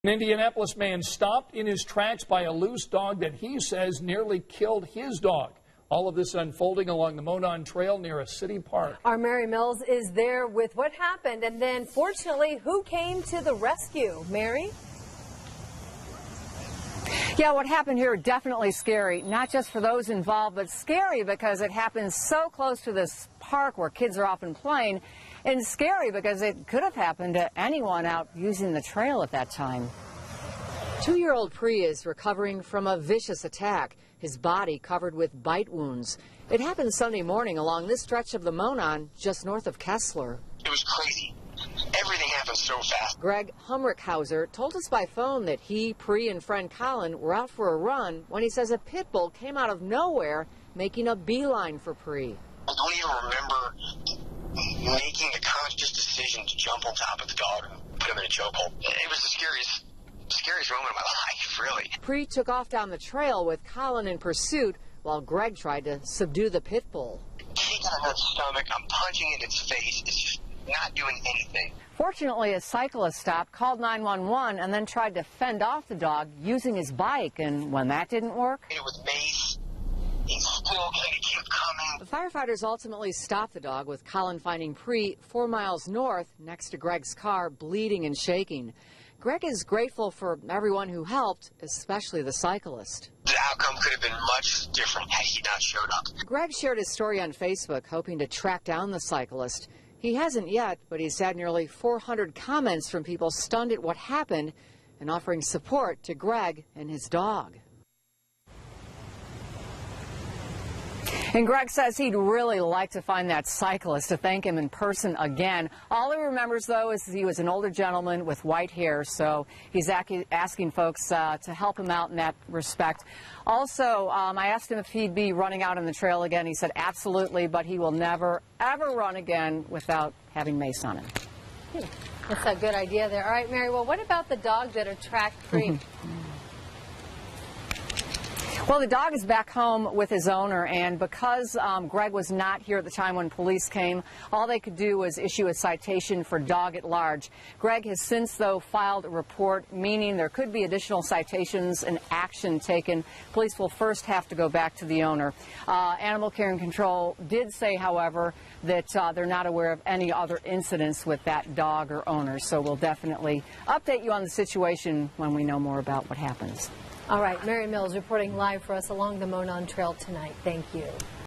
An Indianapolis man stopped in his tracks by a loose dog that he says nearly killed his dog. All of this unfolding along the Monon Trail near a city park. Our Mary Mills is there with what happened, and then fortunately, who came to the rescue? Mary? Yeah, what happened here definitely scary, not just for those involved, but scary because it happens so close to this park where kids are often playing, and scary because it could have happened to anyone out using the trail at that time. 2-year-old Pri is recovering from a vicious attack, his body covered with bite wounds. It happened Sunday morning along this stretch of the Monon just north of Kessler. It was crazy. Everything happened so fast. Greg Humrickhauser told us by phone that he, Pri, and friend Colin were out for a run when he says a pit bull came out of nowhere, making a beeline for Pri. I don't even remember making the conscious decision to jump on top of the dog and put him in a chokehold. It was the scariest moment of my life, really. Pri took off down the trail with Colin in pursuit while Greg tried to subdue the pit bull. Kicking on its stomach, I'm punching in its face. It's just not doing anything. Fortunately, a cyclist stopped, called 911, and then tried to fend off the dog using his bike. And when that didn't work, It was mace. He still kind of kept coming. the firefighters ultimately stopped the dog, with Colin finding Pri 4 miles north next to Greg's car, bleeding and shaking. Greg is grateful for everyone who helped, especially the cyclist. The outcome could have been much different had he not showed up. Greg shared his story on Facebook, hoping to track down the cyclist. He hasn't yet, but he's had nearly 400 comments from people stunned at what happened and offering support to Greg and his dog. And Greg says he'd really like to find that cyclist to thank him in person again. All he remembers, though, is he was an older gentleman with white hair, so he's asking folks to help him out in that respect. Also, I asked him if he'd be running out on the trail again. He said absolutely, but he will never, ever run again without having mace on him. That's a good idea there. All right, Mary, well, what about the dog that attacked Pri? Well, the dog is back home with his owner, and because Greg was not here at the time when police came, all they could do was issue a citation for dog at large. Greg has since, though, filed a report, meaning there could be additional citations and action taken. Police will first have to go back to the owner. Animal Care and Control did say, however, that they're not aware of any other incidents with that dog or owner, so we'll definitely update you on the situation when we know more about what happens. All right, Mary Mills reporting live for us along the Monon Trail tonight. Thank you.